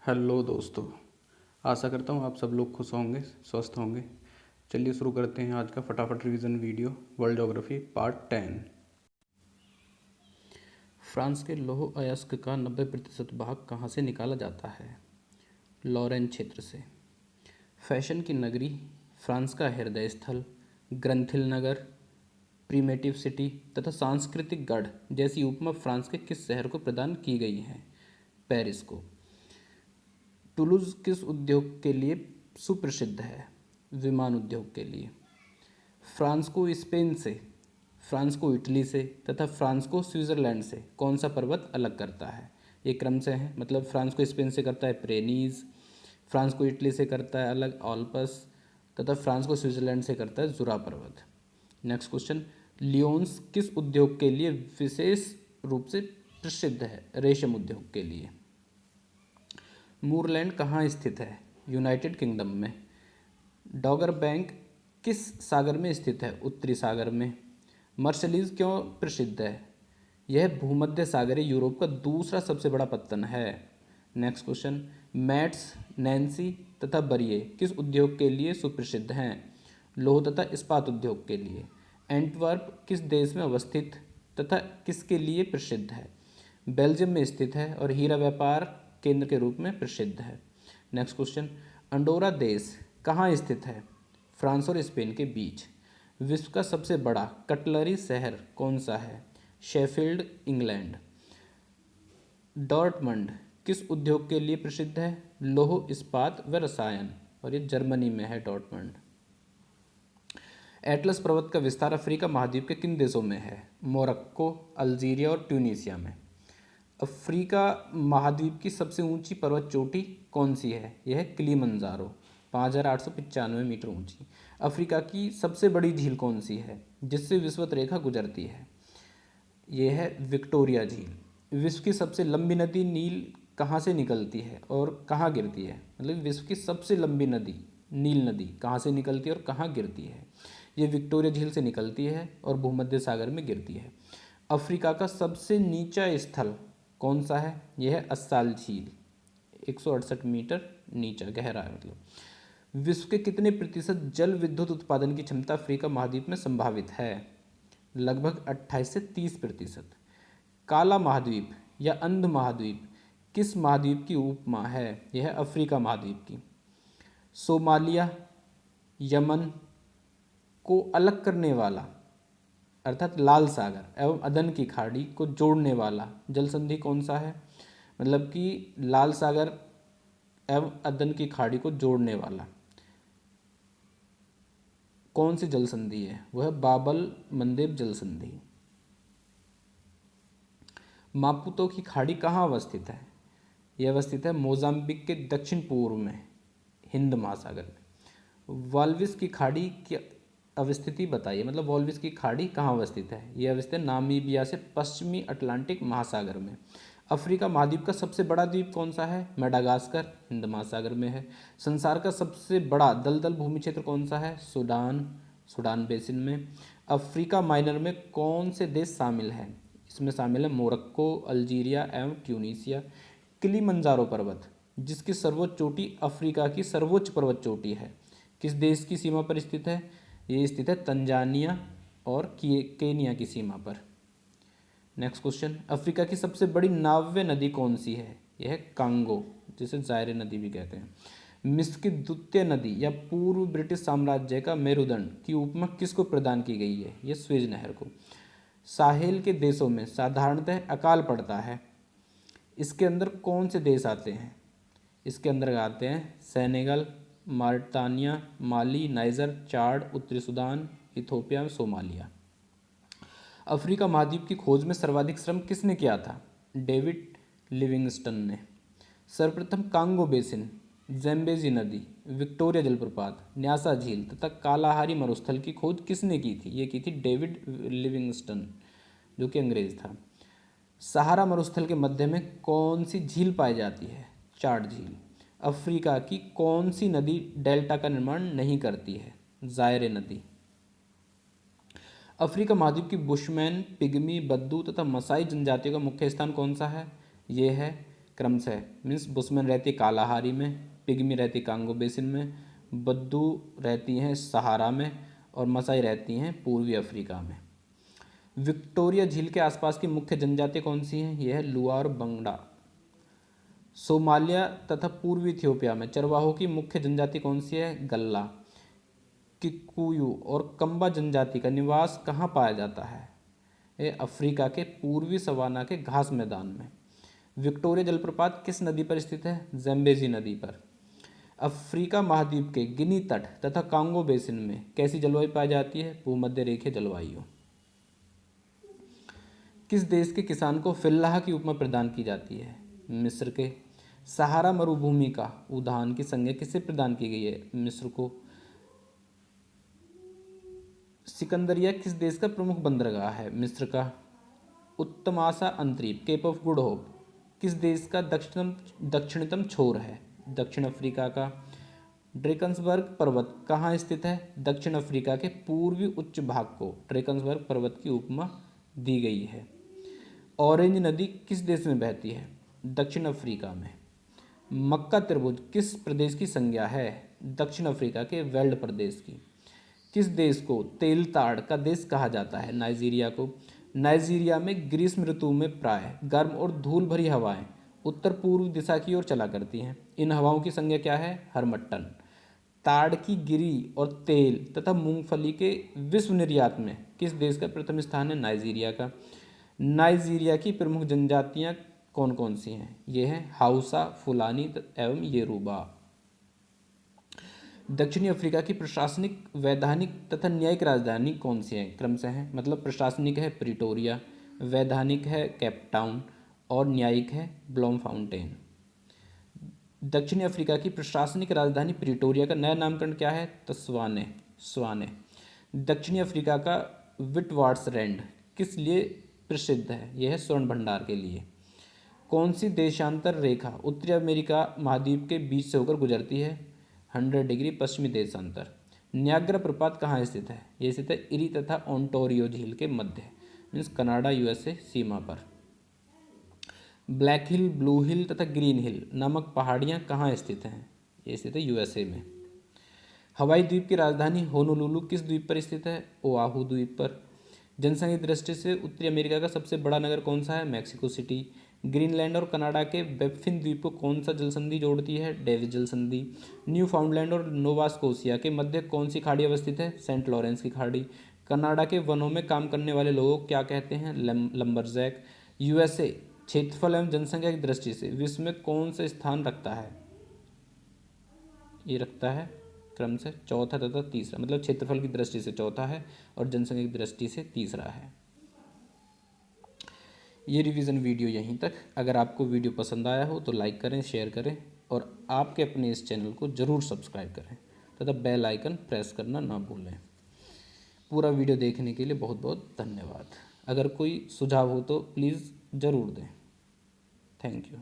Hello दोस्तों। आशा करता हूँ आप सब लोग खुश होंगे, स्वस्थ होंगे। चलिए शुरू करते हैं आज का फटाफट revision video. World geography part 10। France के लौह अयस्क का 90% भाग कहाँ से निकाला जाता है? लॉरेन क्षेत्र से। फैशन की नगरी, फ्रांस का हृदय स्थल, ग्रंथिल नगर, प्रिमेटिव सिटी तथा सांस्कृतिक गढ़ जैसी उपमा फ्रांस के किस शहर को प्रदान की गई है? पेरिस को। टुलूज़ किस उद्योग के लिए सुप्रसिद्ध है? विमान उद्योग के लिए। फ्रांस को स्पेन से, फ्रांस को इटली से तथा फ्रांस को स्विट्ज़रलैंड से कौन सा पर्वत अलग करता है? ये क्रम से है, मतलब फ्रांस को स्पेन से करता है प्रेनीज, फ्रांस को इटली से करता है अलग ऑल्पस तथा फ्रांस को स्विट्ज़रलैंड से करता है जुरा पर्वत। नेक्स्ट क्वेश्चन, लियोन्स किस उद्योग के लिए विशेष रूप से प्रसिद्ध है? रेशम उद्योग के लिए। मूरलैंड कहाँ स्थित है? यूनाइटेड किंगडम में। डॉगर बैंक किस सागर में स्थित है? उत्तरी सागर में। मर्सलीज क्यों प्रसिद्ध है? यह भूमध्य सागरीय यूरोप का दूसरा सबसे बड़ा पत्तन है। नेक्स्ट क्वेश्चन, मैट्स, नैन्सी तथा बरिए किस उद्योग के लिए सुप्रसिद्ध हैं? लौह तथा इस्पात उद्योग के लिए। एंटवर्प किस देश में अवस्थित तथा किसके लिए प्रसिद्ध है? बेल्जियम में स्थित है और हीरा व्यापार केंद्र के रूप में प्रसिद्ध है। नेक्स्ट क्वेश्चन, अंडोरा देश कहाँ स्थित है? फ्रांस और स्पेन के बीच। विश्व का सबसे बड़ा कटलरी शहर कौन सा है? Sheffield, England. डॉर्टमंड किस उद्योग के लिए प्रसिद्ध है? लौह इस्पात व रसायन, और ये जर्मनी में है डॉर्टमंड। एटलस पर्वत का विस्तार अफ्रीका महाद्वीप के किन देशों में है? मोरक्को, अल्जीरिया और ट्यूनीसिया में। अफ्रीका महाद्वीप की सबसे ऊंची पर्वत चोटी कौन सी है? यह है किलिमंजारो, 5895 मीटर ऊंची। अफ्रीका की सबसे बड़ी झील कौन सी है जिससे विषुवत रेखा गुजरती है? यह है विक्टोरिया झील। विश्व की सबसे लंबी नदी नील कहाँ से निकलती है और कहाँ गिरती है? मतलब विश्व की सबसे लंबी नदी नील नदी कहाँ से निकलती है और कहाँ गिरती है? ये विक्टोरिया झील से निकलती है और भूमध्य सागर में गिरती है। अफ्रीका का सबसे नीचा स्थल कौन सा है? यह है अस्साल झील, 168 मीटर नीचा गहरा है। मतलब विश्व के कितने प्रतिशत जल विद्युत उत्पादन की क्षमता अफ्रीका महाद्वीप में संभावित है? लगभग 28 से 30%। काला महाद्वीप या अंध महाद्वीप किस महाद्वीप की उपमा है? यह है अफ्रीका महाद्वीप की। सोमालिया, यमन को अलग करने वाला अर्थात लाल सागर एवं अदन की खाड़ी को जोड़ने वाला जल संधि कौन सा है? मतलब कि लाल सागर एवं अदन की खाड़ी को जोड़ने वाला कौन सी जल संधि है? वह बाबल मंदेब जल संधि। मापुतो की खाड़ी कहाँ अवस्थित है? यह अवस्थित है मोजाम्बिक के दक्षिण पूर्व में, हिंद महासागर में। वाल्विस की खाड़ी की अवस्थिति बताइए, मतलब वाल्विस की खाड़ी कहाँ अवस्थित है? यह अवस्थित है नामीबिया से पश्चिमी अटलांटिक महासागर में। अफ्रीका महाद्वीप का सबसे बड़ा द्वीप कौन सा है? मेडागास्कर, हिंद महासागर में है। संसार का सबसे बड़ा दलदल भूमि क्षेत्र कौन सा है? सूडान, सूडान बेसिन में। अफ्रीका माइनर में कौन से देश शामिल हैं? इसमें शामिल है मोरक्को, अल्जीरिया एवं ट्यूनीसिया। किलिमंजारो पर्वत जिसकी सर्वोच्च चोटी अफ्रीका की सर्वोच्च पर्वत चोटी है, किस देश की सीमा पर स्थित है? ये स्थित है तंजानिया और केनिया की सीमा पर। नेक्स्ट क्वेश्चन, अफ्रीका की सबसे बड़ी नाव्य नदी कौन सी है? यह है कांगो, जिसे जायरे नदी भी कहते हैं। मिस्र की द्वितीय नदी या पूर्व ब्रिटिश साम्राज्य का मेरुदंड की उपमा किसको प्रदान की गई है? यह स्वेज नहर को। साहेल के देशों में साधारणतः अकाल पड़ता है, इसके अंदर कौन से देश आते हैं? इसके अंदर आते हैं सेनेगल, मार्टानिया, माली, नाइजर, चाड, उत्तरी सूडान, इथोपिया, सोमालिया। अफ्रीका महाद्वीप की खोज में सर्वाधिक श्रम किसने किया था? डेविड लिविंगस्टन ने। सर्वप्रथम कांगो बेसिन, ज़ैम्बेजी नदी, विक्टोरिया जलप्रपात, न्यासा झील तथा कालाहारी मरुस्थल की खोज किसने की थी? ये की थी डेविड लिविंगस्टन, जो कि अंग्रेज था। सहारा मरुस्थल के मध्य में कौन सी झील पाई जाती है? चाड झील। अफ्रीका की कौन सी नदी डेल्टा का निर्माण नहीं करती है? जायरे नदी। अफ्रीका महाद्वीप की बुशमैन, पिग्मी, बद्दू तथा मसाई जनजातियों का मुख्य स्थान कौन सा है? ये है क्रमशः मीन्स बुशमैन रहती है कालाहारी में, पिग्मी रहती है कांगो बेसिन में, बद्दू रहती हैं सहारा में और मसाई रहती हैं पूर्वी अफ्रीका में। विक्टोरिया झील के आसपास की मुख्य जनजाति कौन सी हैं? यह है लुआ और बंगड़ा। सोमालिया तथा पूर्वी इथियोपिया में चरवाहों की मुख्य जनजाति कौन सी है? गल्ला। किकुयू और कंबा जनजाति का निवास कहाँ पाया जाता है? यह अफ्रीका के पूर्वी सवाना के घास मैदान में। विक्टोरिया जलप्रपात किस नदी पर स्थित है? ज़ैम्बेजी नदी पर। अफ्रीका महाद्वीप के गिनी तट तथा कांगो बेसिन में कैसी जलवायु पाई जाती है? भूमध्य रेखीय जलवायु। किस देश के किसान को फिल्लाह की उपमा प्रदान की जाती है? मिस्र के। सहारा मरुभूमि का उद्यान की संज्ञा किसे प्रदान की गई है? मिस्र को। सिकंदरिया किस देश का प्रमुख बंदरगाह है? मिस्र का। उत्तमासा अंतरीप केप ऑफ गुड होप किस देश का दक्षिणतम छोर है? दक्षिण अफ्रीका का। ड्रेकन्सबर्ग पर्वत कहाँ स्थित है? दक्षिण अफ्रीका के पूर्वी उच्च भाग को ड्रेकन्सबर्ग पर्वत की उपमा दी गई है। ऑरेंज नदी किस देश में बहती है? दक्षिण अफ्रीका में। मक्का त्रिभुज किस प्रदेश की संज्ञा है? दक्षिण अफ्रीका के वेल्ड प्रदेश की। किस देश को तेल ताड़ का देश कहा जाता है? नाइजीरिया को। नाइजीरिया में ग्रीष्म ऋतु में प्राय गर्म और धूल भरी हवाएं उत्तर पूर्व दिशा की ओर चला करती हैं। इन हवाओं की संज्ञा क्या है? हरमट्टन। ताड़ की गिरी और तेल तथा मूंगफली के विश्व निर्यात में किस देश का प्रथम स्थान है? नाइजीरिया का। नाइजीरिया की प्रमुख जनजातियां कौन कौन सी हैं? ये हैं हाउसा, फुलानी एवं येरुबा। दक्षिणी अफ्रीका की प्रशासनिक, वैधानिक तथा न्यायिक राजधानी कौन सी है? क्रमशः है, मतलब प्रशासनिक है प्रिटोरिया, वैधानिक है केपटाउन और न्यायिक है ब्लॉमफाउंटेन। दक्षिणी अफ्रीका की प्रशासनिक राजधानी प्रिटोरिया का नया नामकरण क्या है? तस्वाने, स्वाने। दक्षिणी अफ्रीका का विटवाट्सरैंड किस लिए प्रसिद्ध है? यह है स्वर्ण भंडार के लिए। कौन सी देशांतर रेखा उत्तरी अमेरिका महाद्वीप के बीच से होकर गुजरती है? 100 डिग्री पश्चिमी देशांतर। न्याग्रा प्रपात कहाँ स्थित है? यह स्थित है इरी तथा ओंटारियो झील के मध्य, मीन्स कनाडा यूएसए सीमा पर। ब्लैक हिल, ब्लू हिल तथा ग्रीन हिल नामक पहाड़ियाँ कहाँ स्थित हैं? ये स्थित है यूएसए में। हवाई द्वीप की राजधानी होनोलुलु किस द्वीप पर स्थित है? ओआहू द्वीप पर। जनसंख्या की दृष्टि से उत्तरी अमेरिका का सबसे बड़ा नगर कौन सा है? Mexico city. ग्रीनलैंड और कनाडा के बैफिन द्वीप को कौन सा जलसंधि जोड़ती है? डेविस जलसंधि। न्यू फाउंडलैंड और नोवा स्कोशिया के मध्य कौन सी खाड़ी अवस्थित है? सेंट लॉरेंस की खाड़ी। कनाडा के वनों में काम करने वाले लोगों को क्या कहते हैं? लंबरजैक। यूएसए क्षेत्रफल एवं जनसंख्या की दृष्टि से विश्व में कौन सा स्थान रखता है? ये रखता है क्रम से चौथा तथा तीसरा, मतलब क्षेत्रफल की दृष्टि से चौथा है और जनसंख्या की दृष्टि से तीसरा है। ये रिवीजन वीडियो यहीं तक। अगर आपको वीडियो पसंद आया हो तो लाइक करें, शेयर करें और आपके अपने इस चैनल को ज़रूर सब्सक्राइब करें तथा बेल आइकन प्रेस करना ना भूलें। पूरा वीडियो देखने के लिए बहुत बहुत धन्यवाद। अगर कोई सुझाव हो तो प्लीज़ ज़रूर दें। Thank you.